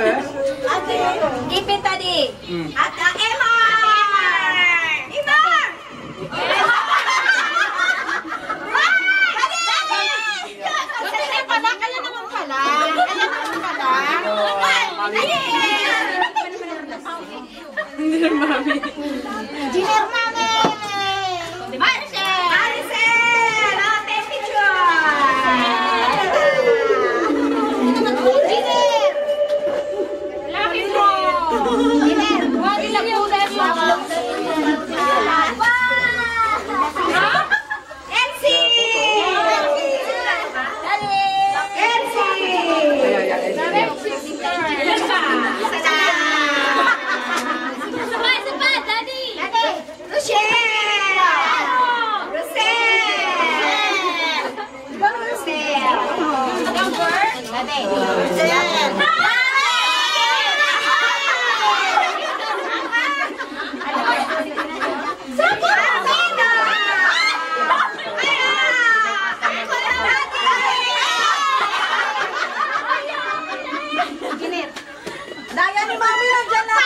first? Keep it, Daddy. At Emma! Emma! Hindi na mami. Junior Mami! Maricel! Maricel! Ate picture! Junior! Laki mo! Junior! Wag ilang punas mo! Elsie! Daya ni Mami lang dyan na!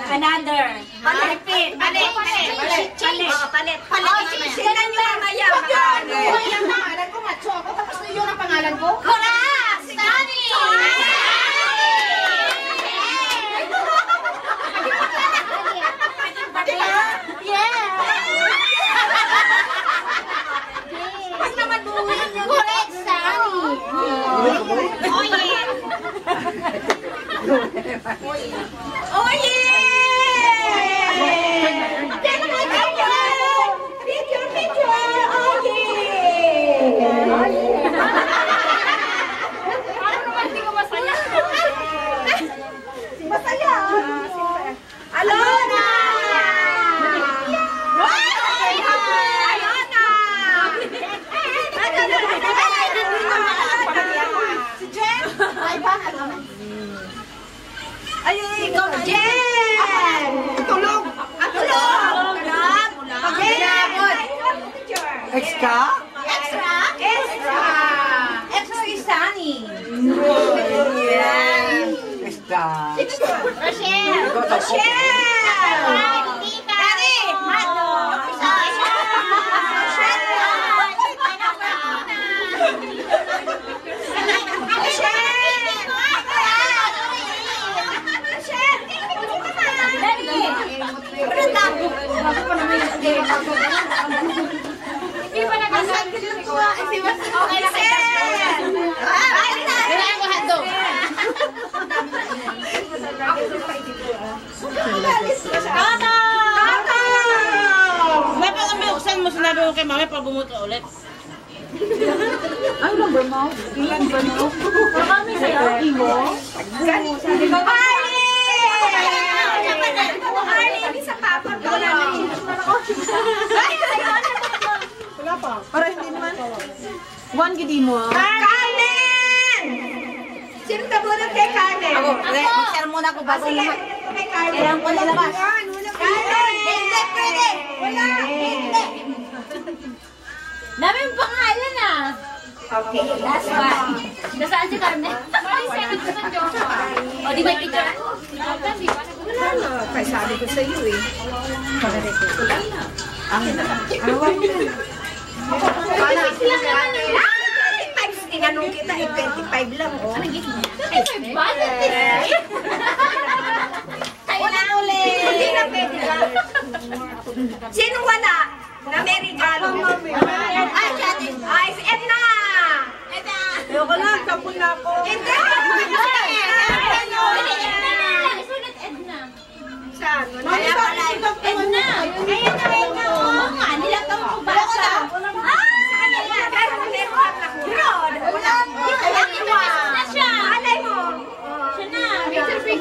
Another. Palit. Tingnan nyo mamaya. Pangalan ko, macho ako. Tapos na yun ang pangalan ko. Correct! Sunny! Tapos naman buuin yung correct, Sunny. Oye! Extra? Extra? Extra! Extra is Sunny. Yeah. ka. Rochelle! Ikaw daw, Rochelle! Dari! Hindi pa nakasan. Okay na kayo. Kailangan ko hotdog. Tata! Tata! Dapat ang binuksan mo, sinabi mo kay mami pag bumuto ulit. Ano number mo? Ilan ba mo? Marami sa'yo. Imo? Harley! Harley, hindi sa papa. Wala na yun. Wala pa. Para hindi naman. One gidi mo. Carmen! Sino tabunod kay Carmen? Ako. Mag-share muna ako bago Sige, lahat. kay Carmen. Kailangan ko lalabas. Carmen! Hindi, pwede. Wala, hindi. Dami yung pangalan ah. Okay, last one. Nasaan si Carmen? O, di ba yung picture? Wala na. Kaya sabi ko sa iyo eh. Wala na. Awa mo na. Times tinanong kita, 25 lang. Oh. Wala ulit. Hindi na pwede ka. Sino wala? Na may regalo. Ay, si Edna. Edna. Ayoko lang, kapon na ako. Hindi. Sulit Edna. Saan? Mami, bakit ito Edna. Ayun na. Oo nga, nilatang ko ba sa... Sa kanila. Pero meron na kurod. Wala. Na siya. Alay mo. Siya na.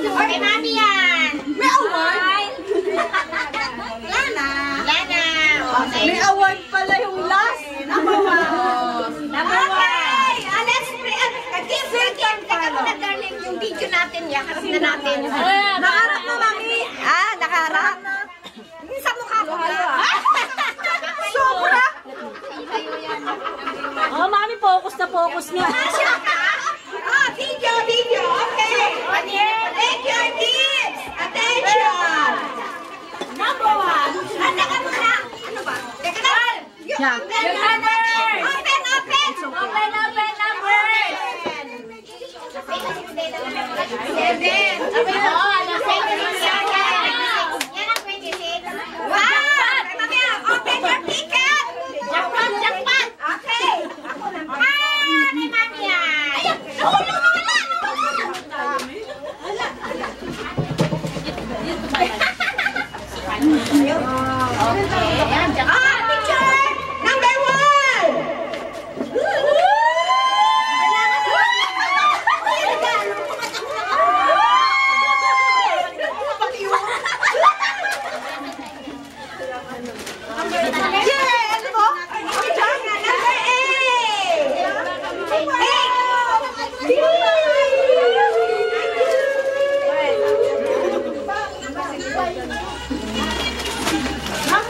Okay, mami yan. May award? Lana. Lana. May award pala yung last. Number one. Number one. Let's pray. Give. Teka muna, darling, yung video natin. Harap na natin. Nakaharap na, mami. Nakaharap. Sa mukha ko. Sobra. Oh, mami, focus na focus nga. Asya ka? Video. Okay. Take your tips. Attention. Number one. Teka muna. Ano ba? Teka na. Yeah. Open numbers. Seven. Oo, alam sa Yan ang 26. Wow! Mamaya, open your ticket! Jackpot! Okay. Ako lang. Kay mami yan. Ayan! Wala! Okay, yan, jackpot. Picture! Number one!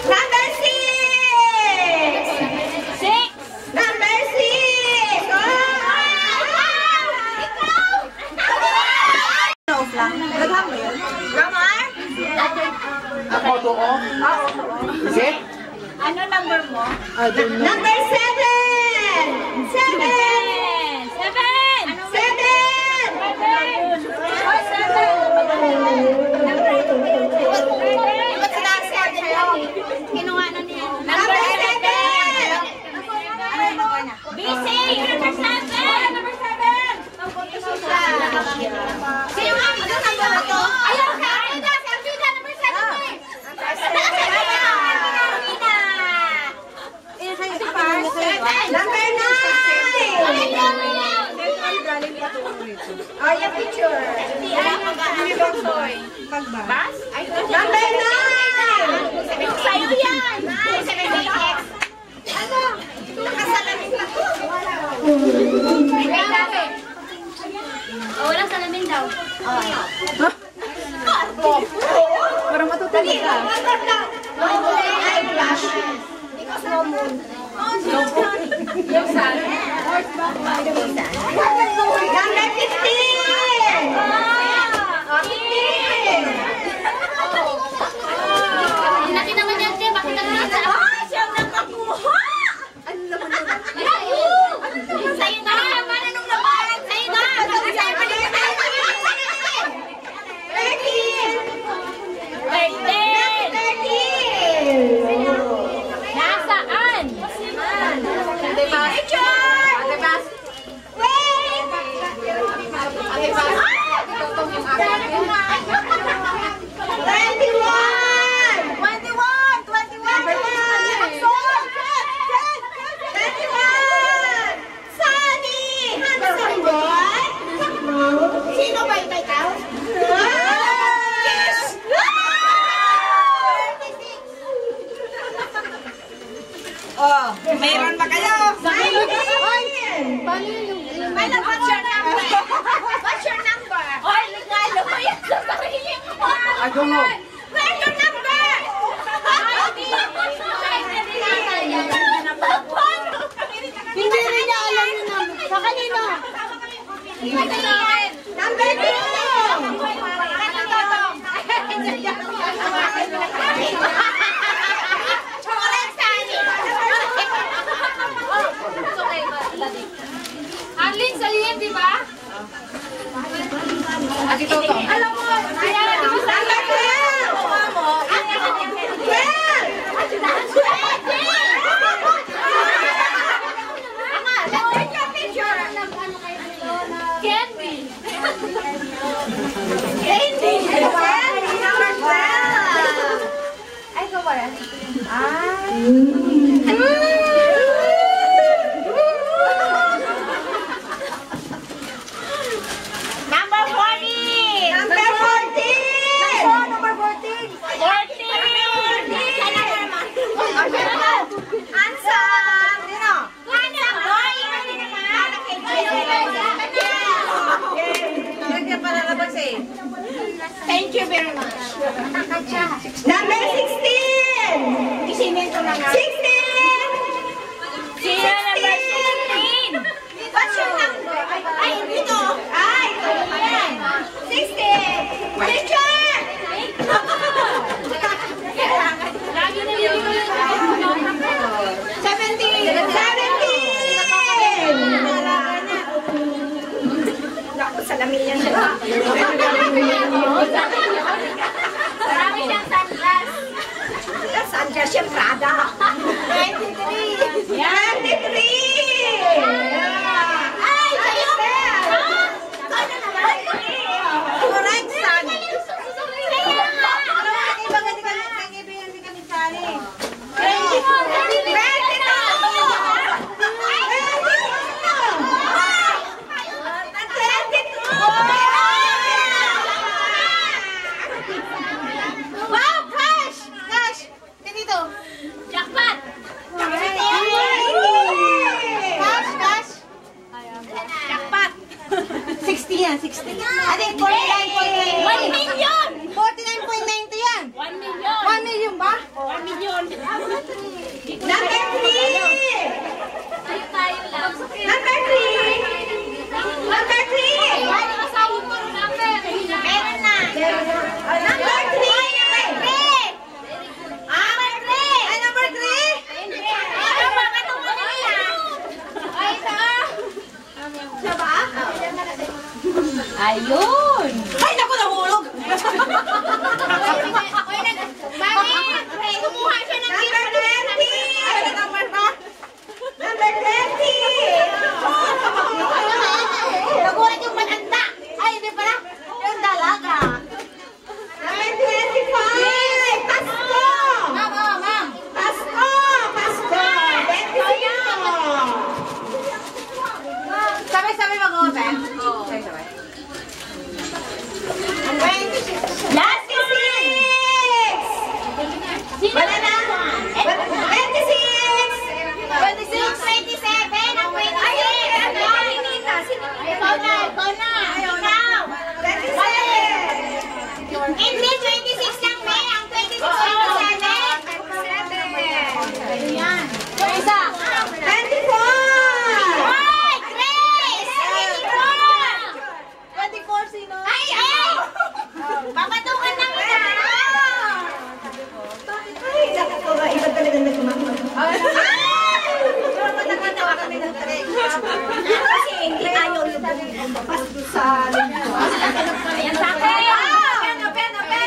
Number six! Number six! Off lang. Naghan mo yun? Ramar? Ako to off? Is it? Ano number mo? I don't know. Number seven! Seven! Seven! Seven! Oh, seven! Ba't sinasabi sa'yo? Kinuha na niya. Number seven! Busy! Number seven! Number seven! Sino nga? Ano number mo to? Ayaw ka! Arvida! Number seven mo eh! Number nine! Oh, yung picture. Number nine! Sa'yo yan! Ano? Nakasalamin ka to. Walang salamin daw. Parang matutulog ka. Eyelash. Ikaw sa moon. Yung sun. Number 15! I don't know. Where's your number? Hindi rin niya alam yung number. Sa kanino? Number 2! Arlene, salihin, di ba? Alam mo, number 12! Candy. Candy! Number 12! Ay, ikaw ba yan? Number 14! Number 14! Number 14! 14! Handsome! Sino? Handsome boy! Nagka palalabas eh. Thank you very much. Number 16! Isinin ko na nga. 16! Sino number 16? What's your number? Ay, dito! Ay, yan! 16! Picture! Lagi nalilimutan yung number. 17! 17! Naku, salamin yan siya. Marami siyang sunglass. Saan siya siya Prada? 23! 23! Ay, kayo! Sana naman! Correct, son! Kaya nga! Iba ka nag-ibigan di kami sali. 22! 22! Wow, cash! Cash! Dito! Jackpot. Cash, cash! Jackpot. 60 yan, 60. Ate, 49.9. 1 million. 49.90 yan. 1 million. 1 million ba? 1 million. Number 3! Tayo lang. Number 3! Number 3! Ano asawa ko ng number? Meron na. Number 3! Ay, number 3! Ano ba? Katong mo nila? Ay, ito. Siya ba? Ayun. Ay, naku, nahulog! Bakit? Kumuha siya ng Number 20! Ay, number ba? Number 20! Nagulat yung matanda. Ay, hindi pala. Yung dalaga. Number 25! Pasko! Ma'am. Pasko! Pasko! 25! Sabay-sabay mag-open. Last 26! Wala na! 26! 26, 27, ang 26. Ayun! Ikaw na. Ikaw. 27! Hindi, 26 lang, May. Ang 26, 27. Ayan. Yung isa. 24! Ay, Grace! 24. 24 sino? Ay! Papatukan lang kita. Ay, nakakaba. Iba talaga nagkumamag. Kasi hindi ayaw yung pasto sa... Ayan sa akin. Pen, pen, pen!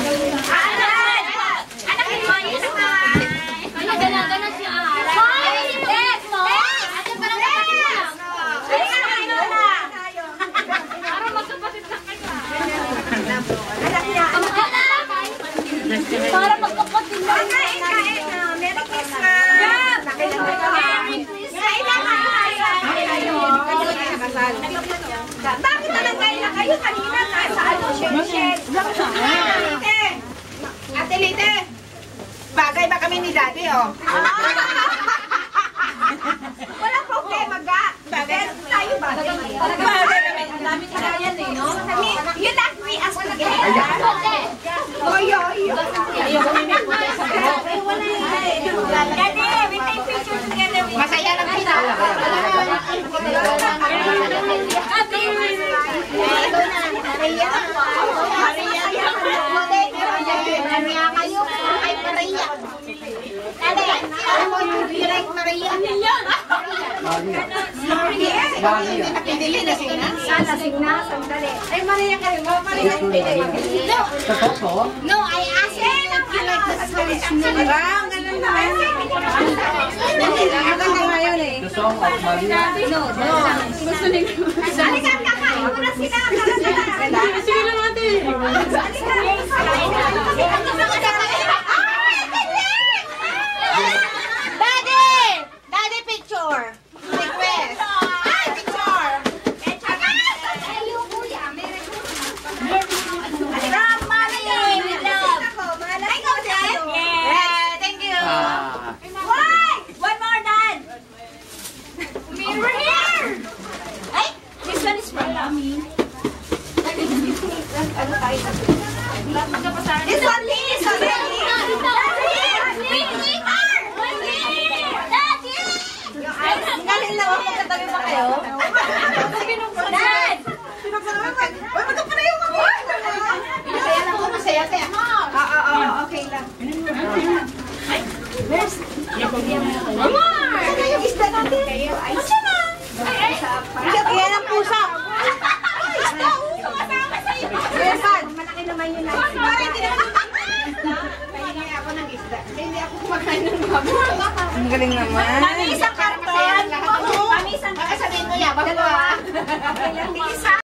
Anakin mo yun naman. Ganon siya. Hoy! Yes! Ate, parang kapatid mo lang. Parang magkapatid lang kayo. Anak niya. Para magkapatid lang. Kain. Merry Christmas. Kain na. Bakit nalagay na kayo kanina? Nasa ano, shed. Ate Lite, bagay ba kami ni Daddy, oh? Walang problema, ga. Bagay tayo ba? Bagay kami. Ang dami talaga yan, eh, no? You like me as together? Oyo. Ayoko mimik mo sa Daddy, we take pictures together with Masaya lang kita. Maria kayo ay Maria. Daddy, I want to be like Maria. Pinili na sila. Sana signa, sandali. Ay, Maria kayo. Maria pinili. No, I asked you if you like the Spanish name. Wow, ganun naman. Maganda nga yun, eh. Halika, kakain mo na sila. Sige lang ate. Daddy picture. Request. Ay, picture. Yeah, thank you. One more, Dad. We're here. Ay, this one is for mommy. This one, please. Galing na ako, magkatabi pa kayo. Dad! Uy, magkapalayo ka mo. Masaya lang ko, masaya te. Okay lang. Saan yung isda natin? Masya na! Yan ang pusa. Malaki naman yun na. Pahingi ako ng isda. Hindi ako kumakain ng baboy. Ang galing naman. Mami, isang karton. Mami, isang Baka sabihin mo yan, bago ah. Isa.